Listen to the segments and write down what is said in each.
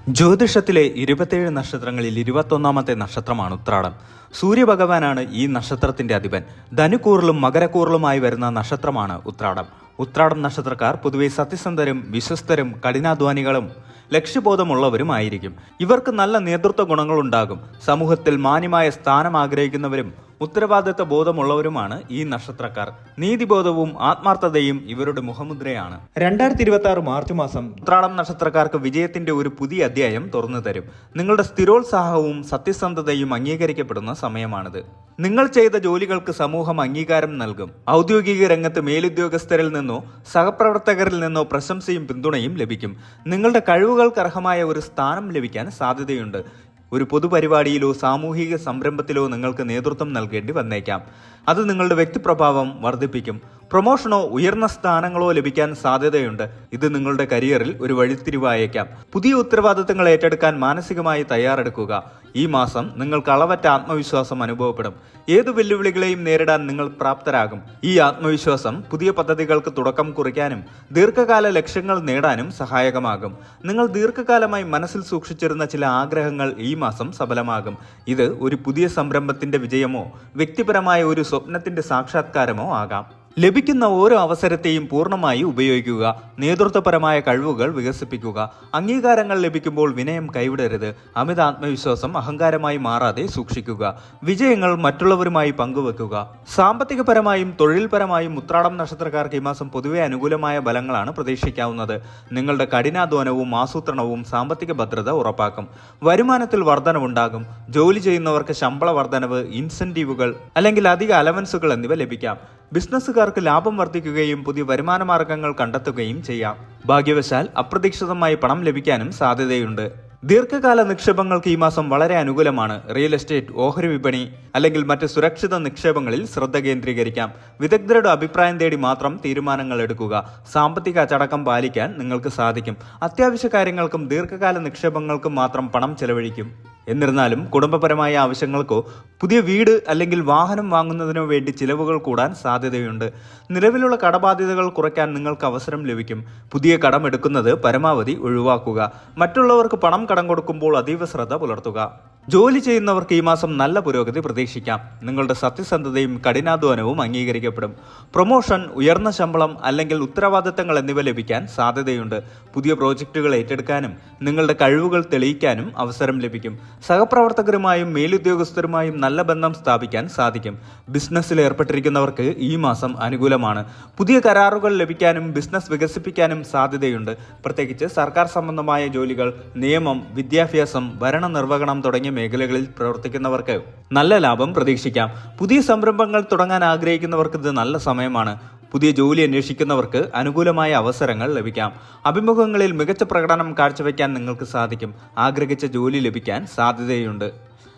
ജ്യോതിഷത്തിലെ 27 നക്ഷത്രങ്ങളിൽ 21ാമത്തെ നക്ഷത്രമാണ് ഉത്രാടം. സൂര്യഭഗവാനാണ് ഈ നക്ഷത്രത്തിന്റെ അധിപൻ. ധനുക്കൂറിലും മകരക്കൂറിലുമായി വരുന്ന നക്ഷത്രമാണ് ഉത്രാടം. ഉത്രാടം നക്ഷത്രക്കാർ പൊതുവെ സത്യസന്ധരും വിശ്വസ്തരും കഠിനാധ്വാനികളും ലക്ഷ്യബോധമുള്ളവരുമായിരിക്കും. ഇവർക്ക് നല്ല നേതൃത്വ ഗുണങ്ങളുണ്ടാകും. സമൂഹത്തിൽ മാന്യമായ സ്ഥാനം ആഗ്രഹിക്കുന്നവരും ഉത്തരവാദിത്വ ബോധമുള്ളവരുമാണ് ഈ നക്ഷത്രക്കാർ. നീതിബോധവും ആത്മാർത്ഥതയും ഇവരുടെ മുഖമുദ്രയാണ്. 2026 മാർച്ച് മാസം ഉത്രാടം നക്ഷത്രക്കാർക്ക് വിജയത്തിന്റെ ഒരു പുതിയ അധ്യായം തുറന്നു തരും. നിങ്ങളുടെ സ്ഥിരോത്സാഹവും സത്യസന്ധതയും അംഗീകരിക്കപ്പെടുന്ന സമയമാണിത്. നിങ്ങൾ ചെയ്ത ജോലികൾക്ക് സമൂഹം അംഗീകാരം നൽകും. ഔദ്യോഗിക രംഗത്ത് മേലുദ്യോഗസ്ഥരിൽ നിന്നോ സഹപ്രവർത്തകരിൽ നിന്നോ പ്രശംസയും പിന്തുണയും ലഭിക്കും. നിങ്ങളുടെ കഴിവുകൾക്ക് അർഹമായ ഒരു സ്ഥാനം ലഭിക്കാൻ സാധ്യതയുണ്ട്. ഒരു പൊതുപരിപാടിയിലോ സാമൂഹിക സംരംഭത്തിലോ നിങ്ങൾക്ക് നേതൃത്വം നൽകേണ്ടി വന്നേക്കാം. അത് നിങ്ങളുടെ വ്യക്തിപ്രഭാവം വർദ്ധിപ്പിക്കും. പ്രൊമോഷനോ ഉയർന്ന സ്ഥാനങ്ങളോ ലഭിക്കാൻ സാധ്യതയുണ്ട്. ഇത് നിങ്ങളുടെ കരിയറിൽ ഒരു വഴിത്തിരിവായേക്കാം. പുതിയ ഉത്തരവാദിത്തങ്ങൾ ഏറ്റെടുക്കാൻ മാനസികമായി തയ്യാറെടുക്കുക. ഈ മാസം നിങ്ങൾക്ക് അളവറ്റ ആത്മവിശ്വാസം അനുഭവപ്പെടും. ഏതു വെല്ലുവിളികളെയും നേരിടാൻ നിങ്ങൾ പ്രാപ്തരാകും. ഈ ആത്മവിശ്വാസം പുതിയ പദ്ധതികൾക്ക് തുടക്കം കുറിക്കാനും ദീർഘകാല ലക്ഷ്യങ്ങൾ നേടാനും സഹായകമാകും. നിങ്ങൾ ദീർഘകാലമായി മനസ്സിൽ സൂക്ഷിച്ചിരുന്ന ചില ആഗ്രഹങ്ങൾ ഈ മാസം സഫലമാകും. ഇത് ഒരു പുതിയ സംരംഭത്തിന്റെ വിജയമോ വ്യക്തിപരമായ ഒരു സ്വപ്നത്തിന്റെ സാക്ഷാത്കാരമോ ആകാം. ലഭിക്കുന്ന ഓരോ അവസരത്തെയും പൂർണ്ണമായി ഉപയോഗിക്കുക. നേതൃത്വപരമായ കഴിവുകൾ വികസിപ്പിക്കുക. അംഗീകാരങ്ങൾ ലഭിക്കുമ്പോൾ വിനയം കൈവിടരുത്. അമിത ആത്മവിശ്വാസം അഹങ്കാരമായി മാറാതെ സൂക്ഷിക്കുക. വിജയങ്ങൾ മറ്റുള്ളവരുമായി പങ്കുവെക്കുക. സാമ്പത്തികപരമായും തൊഴിൽപരമായും ഉത്രാടം നക്ഷത്രക്കാർക്ക് ഈ മാസം പൊതുവെ അനുകൂലമായ ഫലങ്ങളാണ് പ്രതീക്ഷിക്കാവുന്നത്. നിങ്ങളുടെ കഠിനാധ്വാനവും ആസൂത്രണവും സാമ്പത്തിക ഭദ്രത ഉറപ്പാക്കും. വരുമാനത്തിൽ വർധനവുണ്ടാകും. ജോലി ചെയ്യുന്നവർക്ക് ശമ്പള വർധനവ്, ഇൻസെന്റീവുകൾ അല്ലെങ്കിൽ അധിക അലവൻസുകൾ എന്നിവ ലഭിക്കാം. ബിസിനസ്സുകാർക്ക് ലാഭം വർദ്ധിക്കുകയും പുതിയ വരുമാന മാർഗങ്ങൾ കണ്ടെത്തുകയും ചെയ്യാം. ഭാഗ്യവശാൽ അപ്രതീക്ഷിതമായി പണം ലഭിക്കാനും സാധ്യതയുണ്ട്. ദീർഘകാല നിക്ഷേപങ്ങൾക്ക് ഈ മാസം വളരെ അനുകൂലമാണ്. റിയൽ എസ്റ്റേറ്റ്, ഓഹരി വിപണി അല്ലെങ്കിൽ മറ്റ് സുരക്ഷിത നിക്ഷേപങ്ങളിൽ ശ്രദ്ധ കേന്ദ്രീകരിക്കാം. വിദഗ്ധരുടെ അഭിപ്രായം തേടി മാത്രം തീരുമാനങ്ങൾ എടുക്കുക. സാമ്പത്തിക അച്ചടക്കം പാലിക്കാൻ നിങ്ങൾക്ക് സാധിക്കും. അത്യാവശ്യ കാര്യങ്ങൾക്കും ദീർഘകാല നിക്ഷേപങ്ങൾക്കും മാത്രം പണം ചെലവഴിക്കും. എന്നിരുന്നാലും കുടുംബപരമായ ആവശ്യങ്ങൾക്കോ പുതിയ വീട് അല്ലെങ്കിൽ വാഹനം വാങ്ങുന്നതിനോ വേണ്ടി ചിലവുകൾ കൂടാൻ സാധ്യതയുണ്ട്. നിലവിലുള്ള കടബാധ്യതകൾ കുറയ്ക്കാൻ നിങ്ങൾക്ക് അവസരം ലഭിക്കും. പുതിയ കടം എടുക്കുന്നത് പരമാവധി ഒഴിവാക്കുക. മറ്റുള്ളവർക്ക് പണം കടം കൊടുക്കുമ്പോൾ അതീവ ശ്രദ്ധ പുലർത്തുക. ജോലി ചെയ്യുന്നവർക്ക് ഈ മാസം നല്ല പുരോഗതി പ്രതീക്ഷിക്കാം. നിങ്ങളുടെ സത്യസന്ധതയും കഠിനാധ്വാനവും അംഗീകരിക്കപ്പെടും. പ്രൊമോഷൻ, ഉയർന്ന ശമ്പളം അല്ലെങ്കിൽ ഉത്തരവാദിത്തങ്ങൾ എന്നിവ ലഭിക്കാൻ സാധ്യതയുണ്ട്. പുതിയ പ്രോജക്റ്റുകൾ ഏറ്റെടുക്കാനും നിങ്ങളുടെ കഴിവുകൾ തെളിയിക്കാനും അവസരം ലഭിക്കും. സഹപ്രവർത്തകരുമായും മേലുദ്യോഗസ്ഥരുമായും നല്ല ബന്ധം സ്ഥാപിക്കാൻ സാധിക്കും. ബിസിനസ്സിൽ ഏർപ്പെട്ടിരിക്കുന്നവർക്ക് ഈ മാസം അനുകൂലമാണ്. പുതിയ കരാറുകൾ ലഭിക്കാനും ബിസിനസ് വികസിപ്പിക്കാനും സാധ്യതയുണ്ട്. പ്രത്യേകിച്ച് സർക്കാർ സംബന്ധമായ ജോലികൾ, നിയമം, വിദ്യാഭ്യാസം, ഭരണനിർവഹണം തുടങ്ങിയ മേഖലകളിൽ പ്രവർത്തിക്കുന്നവർക്ക് നല്ല ലാഭം പ്രതീക്ഷിക്കാം. പുതിയ സംരംഭങ്ങൾ തുടങ്ങാൻ ആഗ്രഹിക്കുന്നവർക്ക് ഇത് നല്ല സമയമാണ്. പുതിയ ജോലി അന്വേഷിക്കുന്നവർക്ക് അനുകൂലമായ അവസരങ്ങൾ ലഭിക്കാം. അഭിമുഖങ്ങളിൽ മികച്ച പ്രകടനം കാഴ്ചവെക്കാൻ നിങ്ങൾക്ക് സാധിക്കും. ആഗ്രഹിച്ച ജോലി ലഭിക്കാൻ സാധ്യതയുണ്ട്.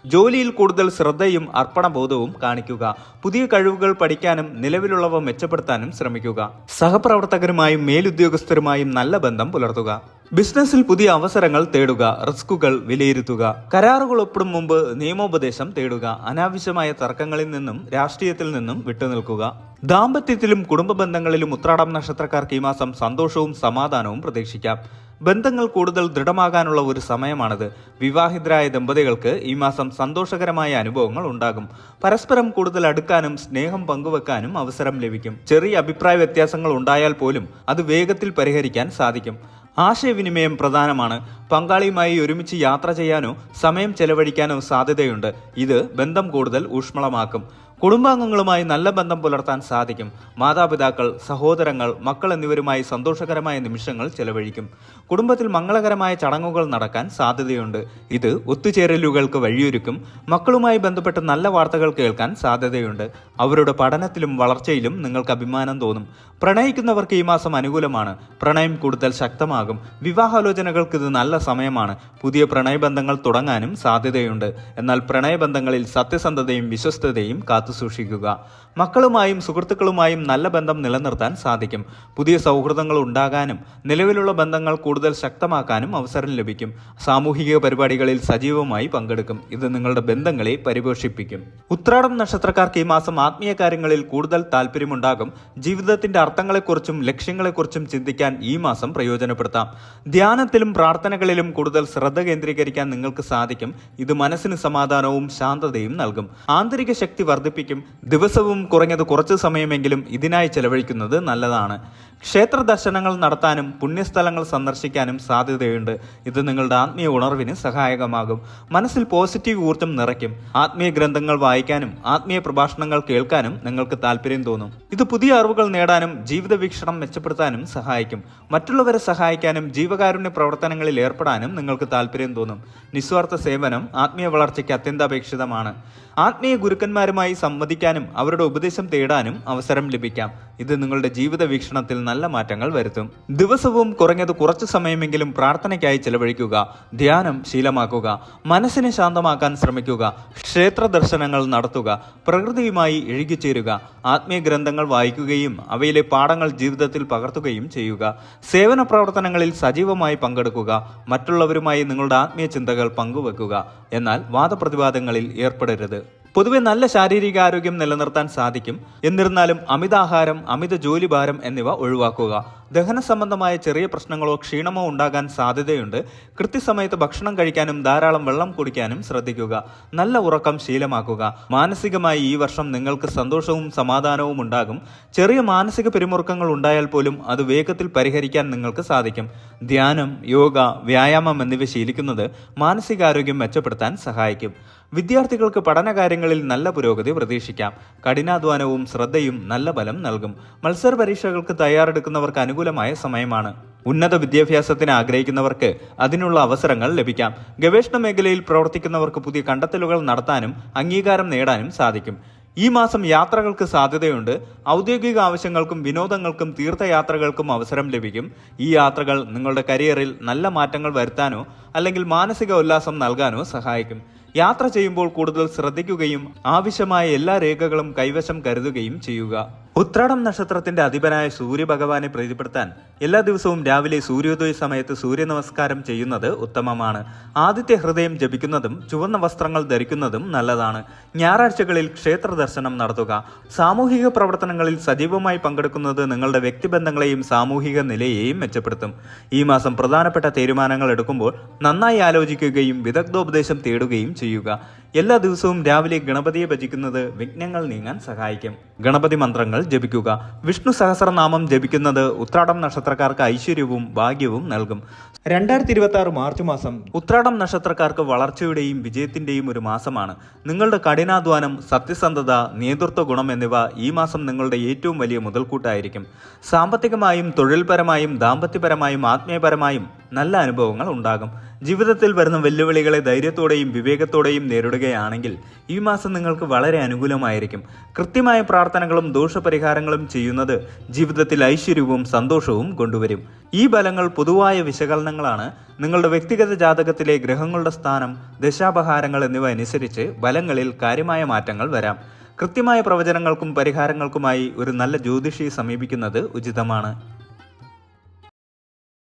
ജോലിയിൽ കൂടുതൽ ശ്രദ്ധയും അർപ്പണബോധവും കാണിക്കുക. പുതിയ കഴിവുകൾ പഠിക്കാനും നിലവിലുള്ളവ മെച്ചപ്പെടുത്താനും ശ്രമിക്കുക. സഹപ്രവർത്തകരുമായും മേലുദ്യോഗസ്ഥരുമായും നല്ല ബന്ധം പുലർത്തുക. ബിസിനസ്സിൽ പുതിയ അവസരങ്ങൾ തേടുക. റിസ്കുകൾ വിലയിരുത്തുക. കരാറുകൾ ഒപ്പിടും മുമ്പ് നിയമോപദേശം തേടുക. അനാവശ്യമായ തർക്കങ്ങളിൽ നിന്നും രാഷ്ട്രീയത്തിൽ നിന്നും വിട്ടുനിൽക്കുക. ദാമ്പത്യത്തിലും കുടുംബ ബന്ധങ്ങളിലും ഉത്രാടം നക്ഷത്രക്കാർക്ക് ഈ മാസം സന്തോഷവും സമാധാനവും പ്രതീക്ഷിക്കാം. ബന്ധങ്ങൾ കൂടുതൽ ദൃഢമാകാനുള്ള ഒരു സമയമാണിത്. വിവാഹിതരായ ദമ്പതികൾക്ക് ഈ മാസം സന്തോഷകരമായ അനുഭവങ്ങൾ ഉണ്ടാകും. പരസ്പരം കൂടുതൽ അടുക്കാനും സ്നേഹം പങ്കുവെക്കാനും അവസരം ലഭിക്കും. ചെറിയ അഭിപ്രായ വ്യത്യാസങ്ങൾ ഉണ്ടായാൽ പോലും അത് വേഗത്തിൽ പരിഹരിക്കാൻ സാധിക്കും. ആശയവിനിമയം പ്രധാനമാണ്. പങ്കാളിയുമായി ഒരുമിച്ച് യാത്ര ചെയ്യാനോ സമയം ചെലവഴിക്കാനോ സാധ്യതയുണ്ട്. ഇത് ബന്ധം കൂടുതൽ ഊഷ്മളമാക്കും. കുടുംബാംഗങ്ങളുമായി നല്ല ബന്ധം പുലർത്താൻ സാധിക്കും. മാതാപിതാക്കൾ, സഹോദരങ്ങൾ, മക്കൾ എന്നിവരുമായി സന്തോഷകരമായ നിമിഷങ്ങൾ ചെലവഴിക്കും. കുടുംബത്തിൽ മംഗളകരമായ ചടങ്ങുകൾ നടക്കാൻ സാധ്യതയുണ്ട്. ഇത് ഒത്തുചേരലുകൾക്ക് വഴിയൊരുക്കും. മക്കളുമായി ബന്ധപ്പെട്ട് നല്ല വാർത്തകൾ കേൾക്കാൻ സാധ്യതയുണ്ട്. അവരുടെ പഠനത്തിലും വളർച്ചയിലും നിങ്ങൾക്ക് അഭിമാനം തോന്നും. പ്രണയിക്കുന്നവർക്ക് ഈ മാസം അനുകൂലമാണ്. പ്രണയം കൂടുതൽ ശക്തമാകും. വിവാഹാലോചനകൾക്ക് ഇത് നല്ല സമയമാണ്. പുതിയ പ്രണയബന്ധങ്ങൾ തുടങ്ങാനും സാധ്യതയുണ്ട്. എന്നാൽ പ്രണയബന്ധങ്ങളിൽ സത്യസന്ധതയും വിശ്വസ്തതയും കാത്തു കാത്തുസൂക്ഷിക്കുക. മക്കളുമായും സുഹൃത്തുക്കളുമായും നല്ല ബന്ധം നിലനിർത്താൻ സാധിക്കും. പുതിയ സൗഹൃദങ്ങൾ ഉണ്ടാകാനും നിലവിലുള്ള ബന്ധങ്ങൾ കൂടുതൽ ശക്തമാക്കാനും അവസരം ലഭിക്കും. സാമൂഹിക പരിപാടികളിൽ സജീവമായി പങ്കെടുക്കും. ഇത് നിങ്ങളുടെ ബന്ധങ്ങളെ പരിപോഷിപ്പിക്കും. ഉത്രാടം നക്ഷത്രക്കാർക്ക് ഈ മാസം ആത്മീയ കാര്യങ്ങളിൽ കൂടുതൽ താല്പര്യമുണ്ടാകും. ജീവിതത്തിന്റെ അർത്ഥങ്ങളെക്കുറിച്ചും ലക്ഷ്യങ്ങളെക്കുറിച്ചും ചിന്തിക്കാൻ ഈ മാസം പ്രയോജനപ്പെടുത്താം. ധ്യാനത്തിലും പ്രാർത്ഥനകളിലും കൂടുതൽ ശ്രദ്ധ കേന്ദ്രീകരിക്കാൻ നിങ്ങൾക്ക് സാധിക്കും. ഇത് മനസ്സിന് സമാധാനവും ശാന്തതയും നൽകും. ആന്തരിക ശക്തി വർദ്ധിപ്പിക്കും. ദിവസവും കുറഞ്ഞത് കുറച്ച് സമയമെങ്കിലും ഇതിനായി ചെലവഴിക്കുന്നത് നല്ലതാണ്. ക്ഷേത്ര ദർശനങ്ങൾ നടത്താനും പുണ്യസ്ഥലങ്ങൾ സന്ദർശിക്കാനും സാധ്യതയുണ്ട്. ഇത് നിങ്ങളുടെ ആത്മീയ ഉണർവിന് സഹായകമാകും. മനസ്സിൽ പോസിറ്റീവ് ഊർജ്ജം നിറയ്ക്കും. ആത്മീയ ഗ്രന്ഥങ്ങൾ വായിക്കാനും ആത്മീയ പ്രഭാഷണങ്ങൾ കേൾക്കാനും നിങ്ങൾക്ക് താല്പര്യം തോന്നും. ഇത് പുതിയ അറിവുകൾ നേടാനും ജീവിത വീക്ഷണം മെച്ചപ്പെടുത്താനും സഹായിക്കും. മറ്റുള്ളവരെ സഹായിക്കാനും ജീവകാരുണ്യ പ്രവർത്തനങ്ങളിൽ ഏർപ്പെടാനും നിങ്ങൾക്ക് താല്പര്യം തോന്നും. നിസ്വാർത്ഥ സേവനം ആത്മീയ വളർച്ചയ്ക്ക് അത്യന്താപേക്ഷിതമാണ്. ആത്മീയ ഗുരുക്കന്മാരുമായി സംവദിക്കാനും അവരുടെ ഉപദേശം തേടാനും അവസരം ലഭിക്കാം. ഇത് നിങ്ങളുടെ ജീവിത വീക്ഷണത്തിൽ നല്ല മാറ്റങ്ങൾ വരുത്തും. ദിവസവും കുറഞ്ഞത് കുറച്ചു സമയമെങ്കിലും പ്രാർത്ഥനയ്ക്കായി ചെലവഴിക്കുക. ധ്യാനം ശീലമാക്കുക. മനസ്സിനെ ശാന്തമാക്കാൻ ശ്രമിക്കുക. ക്ഷേത്ര ദർശനങ്ങൾ നടത്തുക. പ്രകൃതിയുമായി ഇഴുകിച്ചേരുക. ആത്മീയ ഗ്രന്ഥങ്ങൾ വായിക്കുകയും അവയിലെ പാഠങ്ങൾ ജീവിതത്തിൽ പകർത്തുകയും ചെയ്യുക. സേവന പ്രവർത്തനങ്ങളിൽ സജീവമായി പങ്കെടുക്കുക. മറ്റുള്ളവരുമായി നിങ്ങളുടെ ആത്മീയ ചിന്തകൾ പങ്കുവെക്കുക. എന്നാൽ വാദപ്രതിവാദങ്ങളിൽ ഏർപ്പെടരുത്. പൊതുവെ നല്ല ശാരീരികാരോഗ്യം നിലനിർത്താൻ സാധിക്കും. എന്നിരുന്നാലും അമിതാഹാരം, അമിത ജോലിഭാരം എന്നിവ ഒഴിവാക്കുക. ദഹന സംബന്ധമായ ചെറിയ പ്രശ്നങ്ങളോ ക്ഷീണമോ ഉണ്ടാകാൻ സാധ്യതയുണ്ട്. കൃത്യസമയത്ത് ഭക്ഷണം കഴിക്കാനും ധാരാളം വെള്ളം കുടിക്കാനും ശ്രദ്ധിക്കുക. നല്ല ഉറക്കം ശീലമാക്കുക. മാനസികമായി ഈ വർഷം നിങ്ങൾക്ക് സന്തോഷവും സമാധാനവും ഉണ്ടാകും. ചെറിയ മാനസിക പിരിമുറുക്കങ്ങൾ ഉണ്ടായാൽ പോലും അത് വേഗത്തിൽ പരിഹരിക്കാൻ നിങ്ങൾക്ക് സാധിക്കും. ധ്യാനം, യോഗ, വ്യായാമം എന്നിവ ശീലിക്കുന്നത് മാനസികാരോഗ്യം മെച്ചപ്പെടുത്താൻ സഹായിക്കും. വിദ്യാർത്ഥികൾക്ക് പഠനകാര്യങ്ങളിൽ നല്ല പുരോഗതി പ്രതീക്ഷിക്കാം. കഠിനാധ്വാനവും ശ്രദ്ധയും നല്ല ഫലം നൽകും. മത്സര പരീക്ഷകൾക്ക് തയ്യാറെടുക്കുന്നവർക്ക് അനുകൂലമായ സമയമാണ്. ഉന്നത വിദ്യാഭ്യാസത്തിന് ആഗ്രഹിക്കുന്നവർക്ക് അതിനുള്ള അവസരങ്ങൾ ലഭിക്കാം. ഗവേഷണ മേഖലയിൽ പ്രവർത്തിക്കുന്നവർക്ക് പുതിയ കണ്ടെത്തലുകൾ നടത്താനും അംഗീകാരം നേടാനും സാധിക്കും. ഈ മാസം യാത്രകൾക്ക് സാധ്യതയുണ്ട്. ഔദ്യോഗിക ആവശ്യങ്ങൾക്കും വിനോദങ്ങൾക്കും തീർത്ഥയാത്രകൾക്കും അവസരം ലഭിക്കും. ഈ യാത്രകൾ നിങ്ങളുടെ കരിയറിൽ നല്ല മാറ്റങ്ങൾ വരുത്താനോ അല്ലെങ്കിൽ മാനസിക ഉല്ലാസം നൽകാനോ സഹായിക്കും. യാത്ര ചെയ്യുമ്പോൾ കൂടുതൽ ശ്രദ്ധിക്കുകയും ആവശ്യമായ എല്ലാ രേഖകളും കൈവശം കരുതുകയും ചെയ്യുക. ഉത്രാടം നക്ഷത്രത്തിന്റെ അധിപനായ സൂര്യഭഗവാനെ പ്രീതിപ്പെടുത്താൻ എല്ലാ ദിവസവും രാവിലെ സൂര്യോദയ സമയത്ത് സൂര്യ നമസ്കാരം ചെയ്യുന്നത് ഉത്തമമാണ്. ആദിത്യ ഹൃദയം ജപിക്കുന്നതും ചുവന്ന വസ്ത്രങ്ങൾ ധരിക്കുന്നതും നല്ലതാണ്. ഞായറാഴ്ചകളിൽ ക്ഷേത്ര ദർശനം നടത്തുക. സാമൂഹിക പ്രവർത്തനങ്ങളിൽ സജീവമായി പങ്കെടുക്കുന്നത് നിങ്ങളുടെ വ്യക്തിബന്ധങ്ങളെയും സാമൂഹിക നിലയെയും മെച്ചപ്പെടുത്തും. ഈ മാസം പ്രധാനപ്പെട്ട തീരുമാനങ്ങൾ എടുക്കുമ്പോൾ നന്നായി ആലോചിക്കുകയും വിദഗ്ധോപദേശം തേടുകയും ചെയ്യുക. എല്ലാ ദിവസവും രാവിലെ ഗണപതിയെ ഭജിക്കുന്നത് വിഘ്നങ്ങൾ നീങ്ങാൻ സഹായിക്കും. ഗണപതി മന്ത്രങ്ങൾ ജപിക്കുക. വിഷ്ണു സഹസ്രനാമം ജപിക്കുന്നത് ഉത്രാടം നക്ഷത്രക്കാർക്ക് ഐശ്വര്യവും ഭാഗ്യവും നൽകും. 2026 മാർച്ച് മാസം ഉത്രാടം നക്ഷത്രക്കാർക്ക് വളർച്ചയുടെയും വിജയത്തിന്റെയും ഒരു മാസമാണ്. നിങ്ങളുടെ കഠിനാധ്വാനം, സത്യസന്ധത, നേതൃത്വ ഗുണം എന്നിവ ഈ മാസം നിങ്ങളുടെ ഏറ്റവും വലിയ മുതൽക്കൂട്ടായിരിക്കും. സാമ്പത്തികമായും തൊഴിൽപരമായും ദാമ്പത്യപരമായും ആത്മീയപരമായും നല്ല അനുഭവങ്ങൾ ഉണ്ടാകും. ജീവിതത്തിൽ വരുന്ന വെല്ലുവിളികളെ ധൈര്യത്തോടെയും വിവേകത്തോടെയും നേരിടുകയാണെങ്കിൽ ഈ മാസം നിങ്ങൾക്ക് വളരെ അനുകൂലമായിരിക്കും. കൃത്യമായ പ്രാർത്ഥനകളും ദോഷപരിഹാരങ്ങളും ചെയ്യുന്നത് ജീവിതത്തിൽ ഐശ്വര്യവും സന്തോഷവും കൊണ്ടുവരും. ഈ ഫലങ്ങൾ പൊതുവായ വിശകലനങ്ങളാണ്. നിങ്ങളുടെ വ്യക്തിഗത ജാതകത്തിലെ ഗ്രഹങ്ങളുടെ സ്ഥാനം, ദശാപഹാരങ്ങൾ എന്നിവ അനുസരിച്ച് ഫലങ്ങളിൽ കാര്യമായ മാറ്റങ്ങൾ വരാം. കൃത്യമായ പ്രവചനങ്ങൾക്കും പരിഹാരങ്ങൾക്കുമായി ഒരു നല്ല ജ്യോതിഷിയെ സമീപിക്കുന്നത് ഉചിതമാണ്.